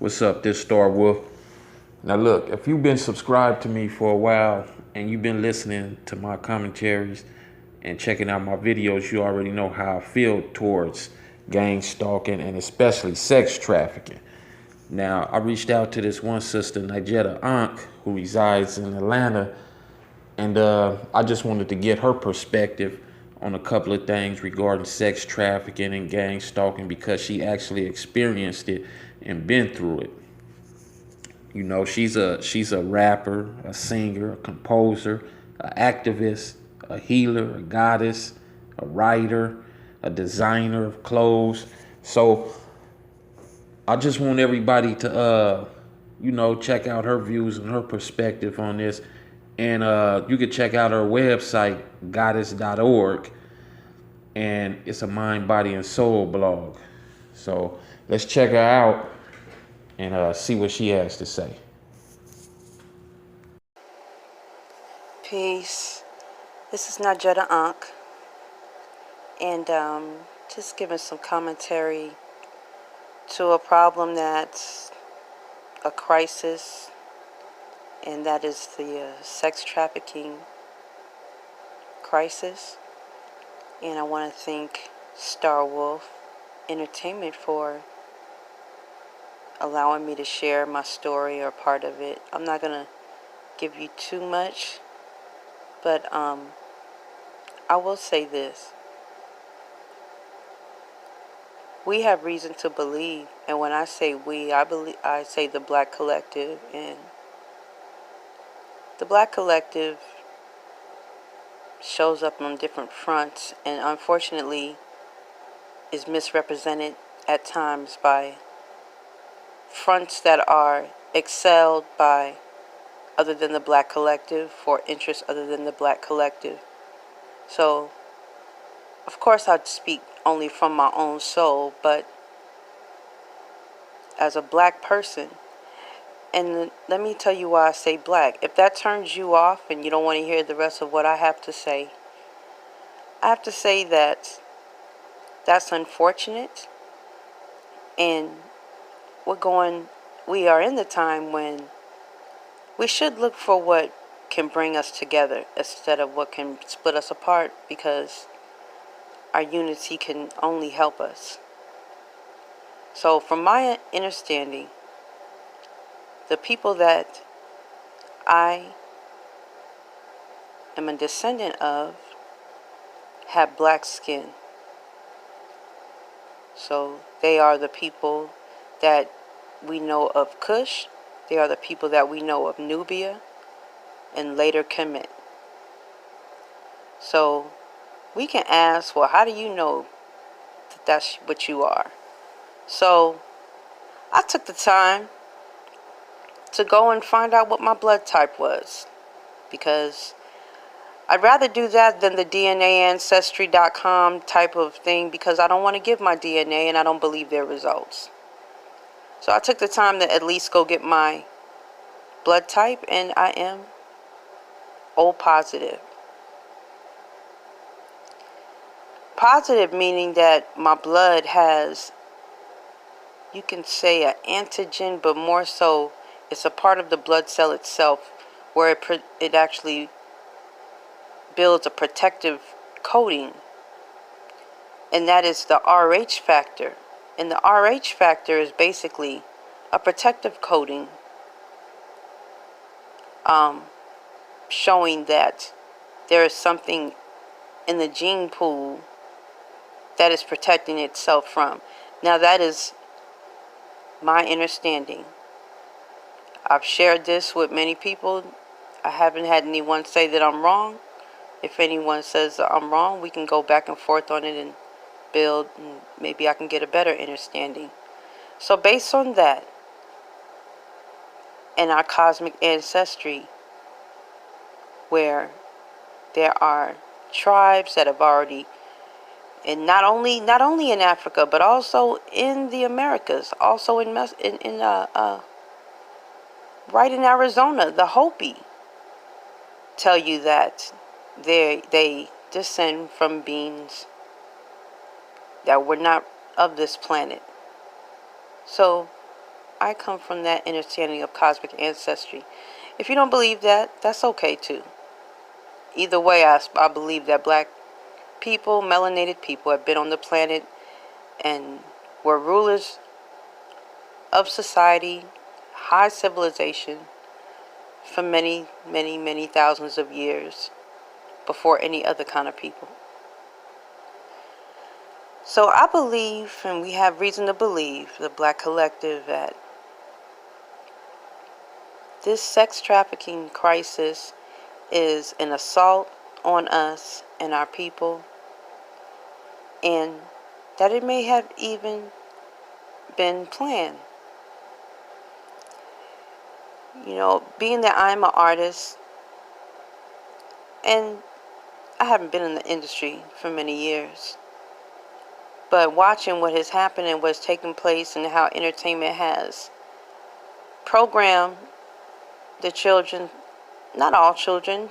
What's up, this Starwolf? Now look, if you've been subscribed to me for a while and you've been listening to my commentaries and checking out my videos, you already know how I feel towards gang stalking and especially sex trafficking. Now, I reached out to this one sister, Nijeta Ankh, who resides in Atlanta, and I just wanted to get her perspective on a couple of things regarding sex trafficking and gang stalking because she actually experienced it and been through it. You know, she's a rapper, a singer, a composer, an activist, a healer, a goddess, a writer, a designer of clothes. So I just want everybody to check out her views and her perspective on this. And you can check out her website, goddess.org, and it's a mind, body, and soul blog. So let's check her out and see what she has to say. Peace. This is Nijeta Ankh, and just giving some commentary to a problem that's a crisis, and that is the sex trafficking crisis. And I want to thank Starwolf Entertainment for allowing me to share my story or part of it. I'm not going to give you too much, but I will say this. We have reason to believe, and when I say we, I say the Black Collective, and the Black Collective shows up on different fronts and unfortunately is misrepresented at times by fronts that are excelled by other than the Black Collective for interests other than the Black Collective. So, of course, I'd speak only from my own soul, but as a black person, and let me tell you why I say black. If that turns you off and you don't want to hear the rest of what I have to say, I have to say that that's unfortunate, and we are in the time when we should look for what can bring us together instead of what can split us apart, because our unity can only help us. So from my understanding, the people that I am a descendant of have black skin. So they are the people that we know of Kush. They are the people that we know of Nubia and later Kemet. So we can ask, well, how do you know that that's what you are? So I took the time to go and find out what my blood type was, because I'd rather do that than the DNA Ancestry.com type of thing, because I don't want to give my DNA and I don't believe their results. So I took the time to at least go get my blood type, and I am O positive. Positive meaning that my blood has, you can say, an antigen, but more so it's a part of the blood cell itself where it actually builds a protective coating, and that is the RH factor. And the RH factor is basically a protective coating, showing that there is something in the gene pool that is protecting itself from. Now that is my understanding. I've shared this with many people. I haven't had anyone say that I'm wrong. If anyone says that I'm wrong, we can go back and forth on it and build, and maybe I can get a better understanding. So based on that and our cosmic ancestry, where there are tribes that have already, and not only in Africa, but also in the Americas, also in right in Arizona, the Hopi tell you that they descend from beings that were not of this planet. So I come from that understanding of cosmic ancestry. If you don't believe that, that's okay too. Either way, I believe that black people, melanated people, have been on the planet and were rulers of society, high civilization, for many, many, many thousands of years before any other kind of people. So I believe, and we have reason to believe, the Black Collective, that this sex trafficking crisis is an assault on us and our people, and that it may have even been planned. You know, being that I'm an artist, and I haven't been in the industry for many years, but watching what has happened and what's taking place and how entertainment has programmed the children, not all children,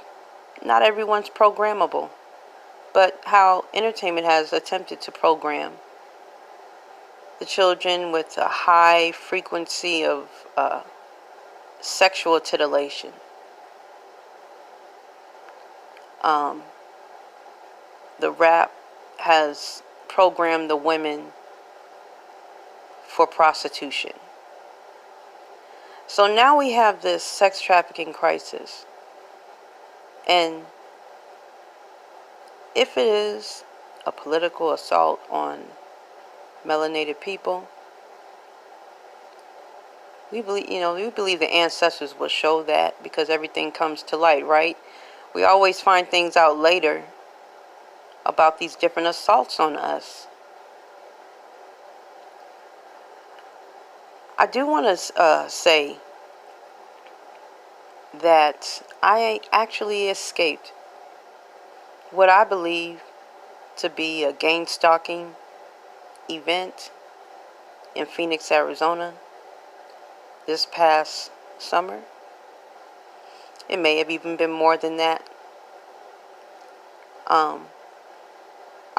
not everyone's programmable, but how entertainment has attempted to program the children with a high frequency of sexual titillation. The rap has programmed the women for prostitution. So now we have this sex trafficking crisis. And if it is a political assault on melanated people, we believe the ancestors will show that, because everything comes to light, right? We always find things out later about these different assaults on us. I do want to say that I actually escaped what I believe to be a Gangstalking event in Phoenix, Arizona this past summer. It may have even been more than that.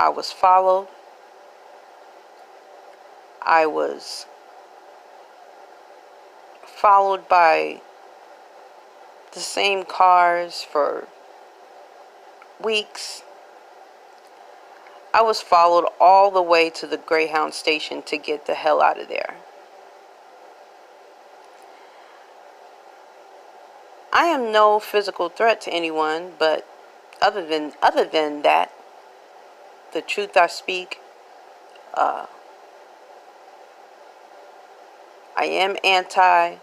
I was followed. I was followed by the same cars for weeks. I was followed all the way to the Greyhound station to get the hell out of there. I am no physical threat to anyone, but other than that, the truth I speak, I am anti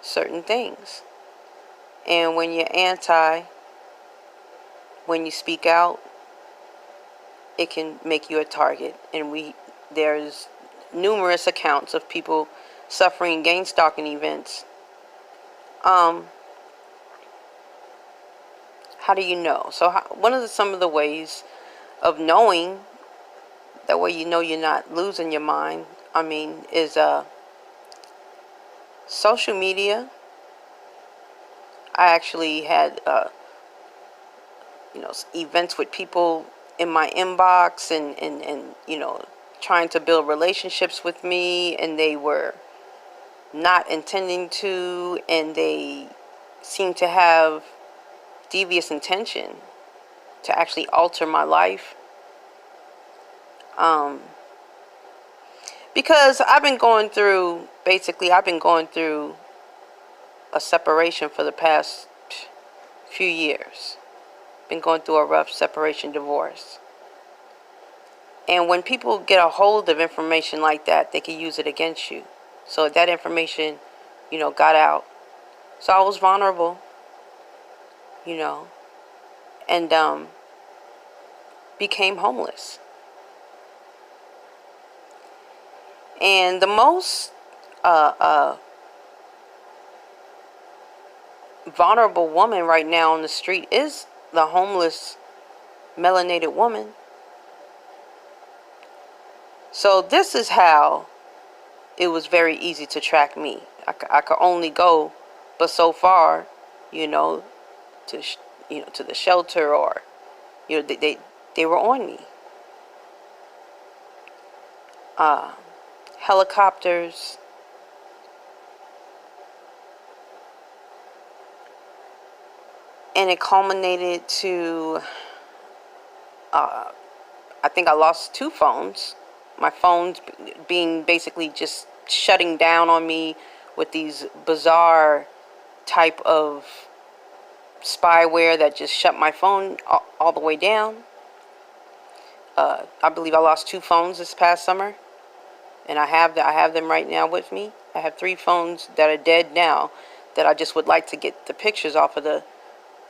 certain things. And when you're anti, when you speak out, it can make you a target. And there's numerous accounts of people suffering Gangstalking events. How do you know? So some of the ways of knowing, that way you know you're not losing your mind, is social media. I actually had events with people in my inbox and trying to build relationships with me, and they were not intending to, and they seemed to have devious intention to actually alter my life. Because I've been going through a separation for the past few years. Been going through a rough separation, divorce. And when people get a hold of information like that, they can use it against you. So that information, got out. So I was vulnerable, and became homeless. And the most vulnerable woman right now on the street is the homeless melanated woman. So this is how it was very easy to track me. I could only go but so far, to the shelter, or they were on me. Helicopters, And it culminated to, I think I lost 2 phones. My phones being basically just shutting down on me with these bizarre type of spyware that just shut my phone all the way down. I believe I lost 2 phones this past summer, and I have them right now with me. I have 3 phones that are dead now that I just would like to get the pictures off of the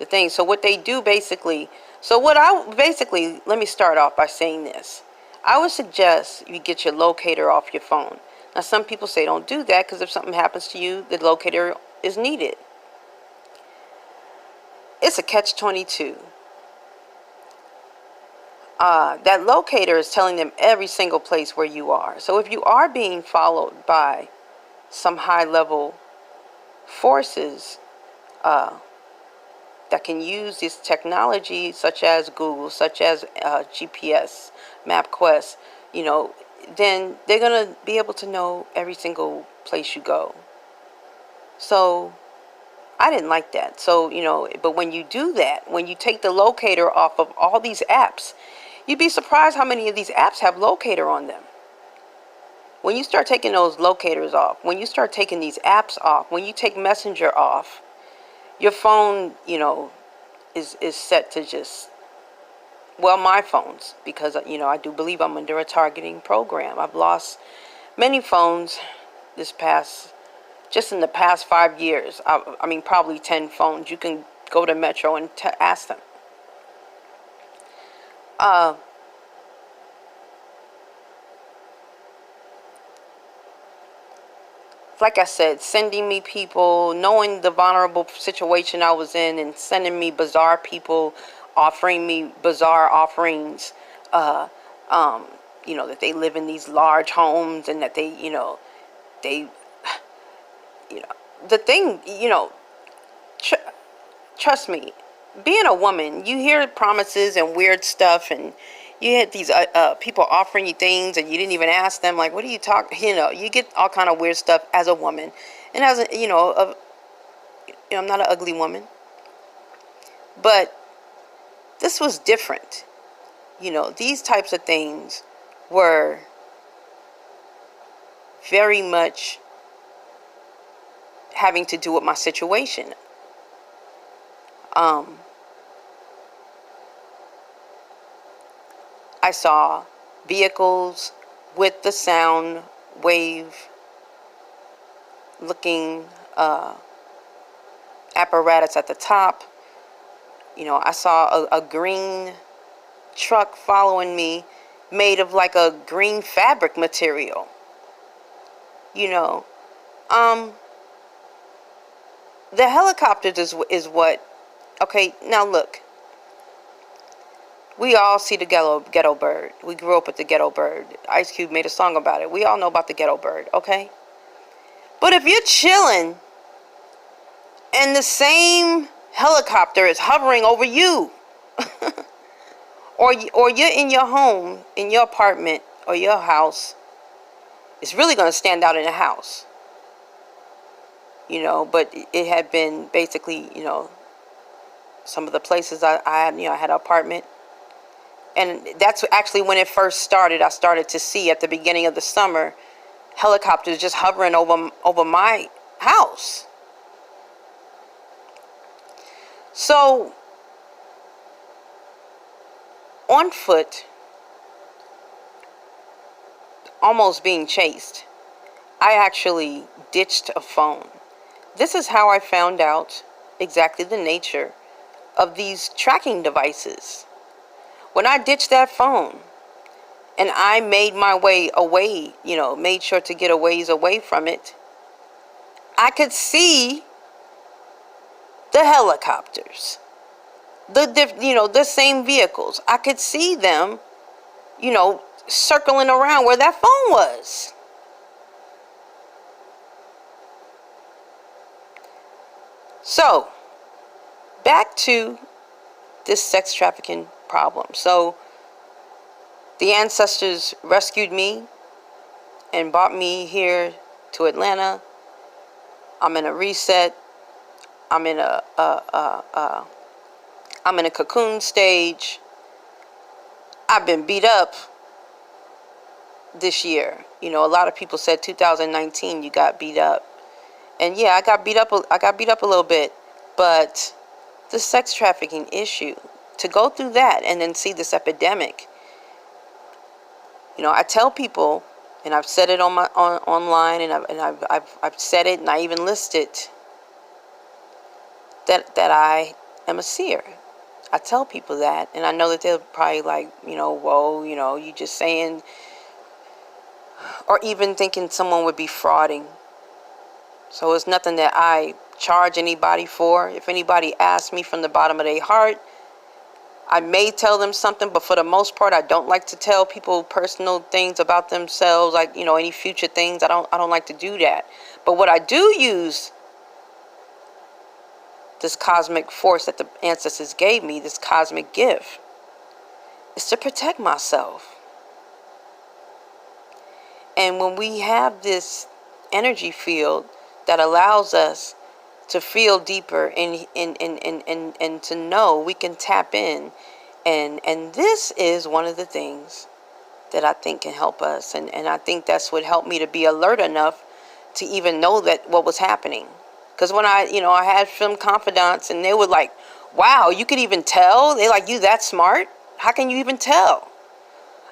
thing. So what they do basically, let me start off by saying this. I would suggest you get your locator off your phone. Now some people say don't do that because if something happens to you, the locator is needed. It's a catch-22. That locator is telling them every single place where you are. So if you are being followed by some high-level forces that can use this technology, such as Google, such as GPS, MapQuest, then they're going to be able to know every single place you go. So I didn't like that. So, but when you do that, when you take the locator off of all these apps, you'd be surprised how many of these apps have locator on them. When you start taking those locators off, when you start taking these apps off, when you take Messenger off, your phone, is set to just, well, my phones, because, I do believe I'm under a targeting program. I've lost many phones just in the past 5 years. I mean, probably 10 phones. You can go to Metro and ask them. Like I said, sending me people, knowing the vulnerable situation I was in, and sending me bizarre people, offering me bizarre offerings, that they live in these large homes and that they, the thing, trust me, being a woman, you hear promises and weird stuff, and you had these people offering you things and you didn't even ask them, like, what are you talking, you get all kind of weird stuff as a woman. And as a, I'm not an ugly woman, but this was different. These types of things were very much having to do with my situation. I saw vehicles with the sound wave looking apparatus at the top. I saw a green truck following me made of like a green fabric material. The helicopters is what, okay, now look. We all see the ghetto bird. We grew up with the ghetto bird. Ice Cube made a song about it. We all know about the ghetto bird, okay? But if you're chilling and the same helicopter is hovering over you, or you're in your home, in your apartment, or your house, it's really going to stand out in the house. But it had been basically, some of the places I had, I had an apartment. And that's actually when it first started. I started to see at the beginning of the summer helicopters just hovering over my house. So on foot, almost being chased, I actually ditched a phone. This is how I found out exactly the nature of these tracking devices. When I ditched that phone and I made my way away, made sure to get a ways away from it, I could see the helicopters, the same vehicles. I could see them, circling around where that phone was. So, back to this sex trafficking problem. So, the ancestors rescued me and brought me here to Atlanta. I'm in a reset. I'm in a I'm in a cocoon stage. I've been beat up this year. You know, a lot of people said 2019 you got beat up. And yeah, I got beat up a little bit, but the sex trafficking issue, to go through that and then see this epidemic. You know, I tell people, and I've said it on my online, and I've said it, and I even listed that I am a seer. I tell people that, and I know that they're probably like, you know, whoa, you know, you just saying, or even thinking someone would be frauding. So it's nothing that I charge anybody for. If anybody asks me from the bottom of their heart, I may tell them something, but for the most part, I don't like to tell people personal things about themselves, like, you know, any future things. I don't like to do that. But what I do use, this cosmic force that the ancestors gave me, this cosmic gift, is to protect myself. And when we have this energy field that allows us to feel deeper and to know, we can tap in. And this is one of the things that I think can help us. And I think that's what helped me to be alert enough to even know that what was happening. Because when I had film confidants, and they were like, wow, you could even tell? They're like, you that smart? How can you even tell?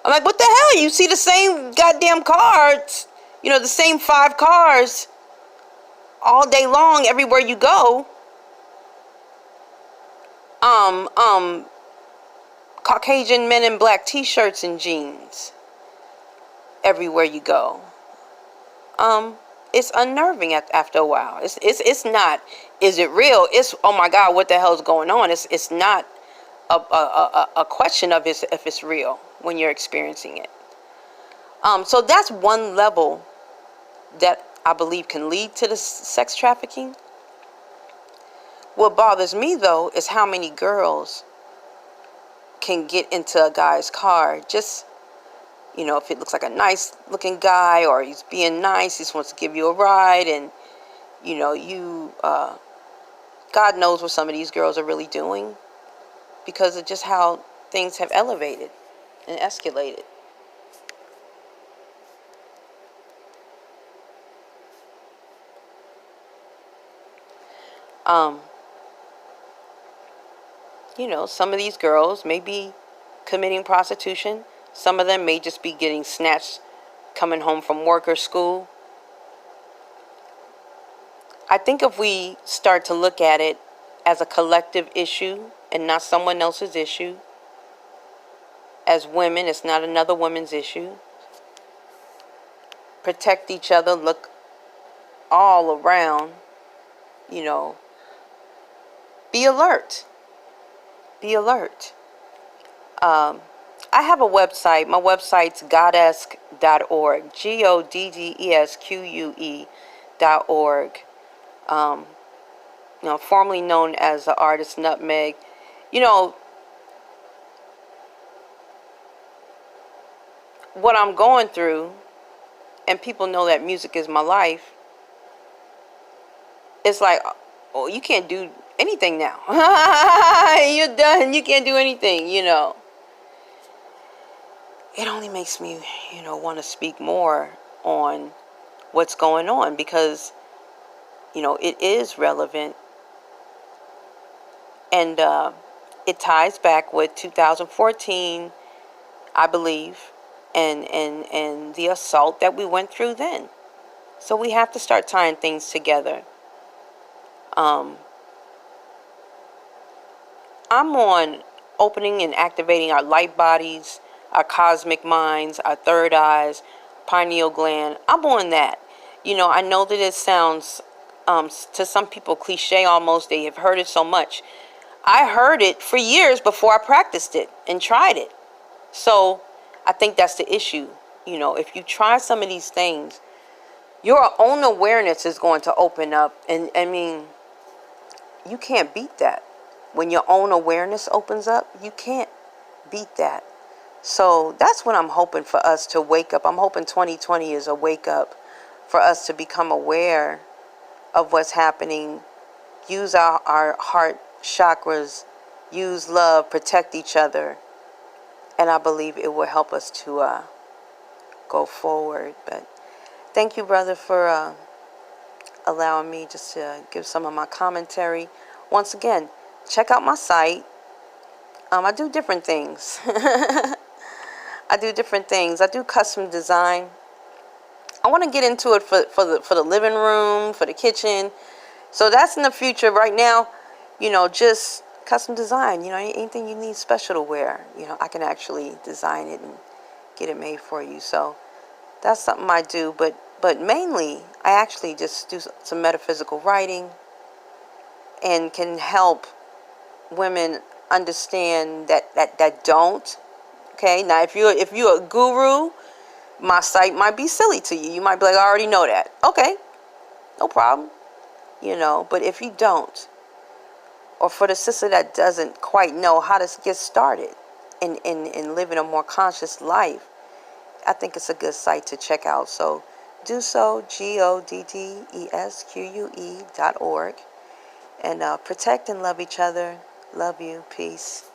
I'm like, what the hell? You see the same goddamn cards, you know, the same 5 cars all day long everywhere you go. Caucasian men in black t-shirts and jeans everywhere you go. It's unnerving after a while. It's not, is it real? It's, oh my God, what the hell is going on? It's not a question of if it's real when you're experiencing it. So that's one level that I believe can lead to the sex trafficking. What bothers me though is how many girls can get into a guy's car, just, you know, if it looks like a nice looking guy, or he's being nice, he just wants to give you a ride, and you know, God knows what some of these girls are really doing, because of just how things have elevated and escalated. You know, some of these girls may be committing prostitution. Some of them may just be getting snatched coming home from work or school. I think if we start to look at it as a collective issue and not someone else's issue, as women, it's not another woman's issue. Protect each other, look all around, you know, be alert. Be alert. I have a website. My website's goddesque.org. GODDESQUE.org. You know, formerly known as the Artist Nutmeg. You know, what I'm going through, and people know that music is my life, it's like, oh, you can't do anything now. You're done. You can't do anything, you know. It only makes me, you know, want to speak more on what's going on, because, you know, it is relevant. And it ties back with 2014, I believe, and the assault that we went through then. So we have to start tying things together. I'm on opening and activating our light bodies, our cosmic minds, our third eyes, pineal gland. I'm on that. You know, I know that it sounds to some people cliche almost. They have heard it so much. I heard it for years before I practiced it and tried it. So I think that's the issue. You know, if you try some of these things, your own awareness is going to open up. And I mean, you can't beat that. When your own awareness opens up, you can't beat that. So that's what I'm hoping for us to wake up. I'm hoping 2020 is a wake up for us to become aware of what's happening. Use our heart chakras use love, protect each other, and I believe it will help us to go forward. But thank you, brother, for allowing me just to give some of my commentary. Once again, check out my site. I do different things. I do different things. I do custom design. I want to get into it for the living room, for the kitchen. So that's in the future. Right now, just custom design. Anything you need special to wear, I can actually design it and get it made for you. So that's something I do. But mainly, I actually just do some metaphysical writing and can help women understand that don't. Okay, now if you're a guru, my site might be silly to you. You might be like, I already know that. Okay, no problem. But if you don't, or for the sister that doesn't quite know how to get started in living a more conscious life, I think it's a good site to check out. So do so, GODDESQUE.org. And protect and love each other. Love you. Peace.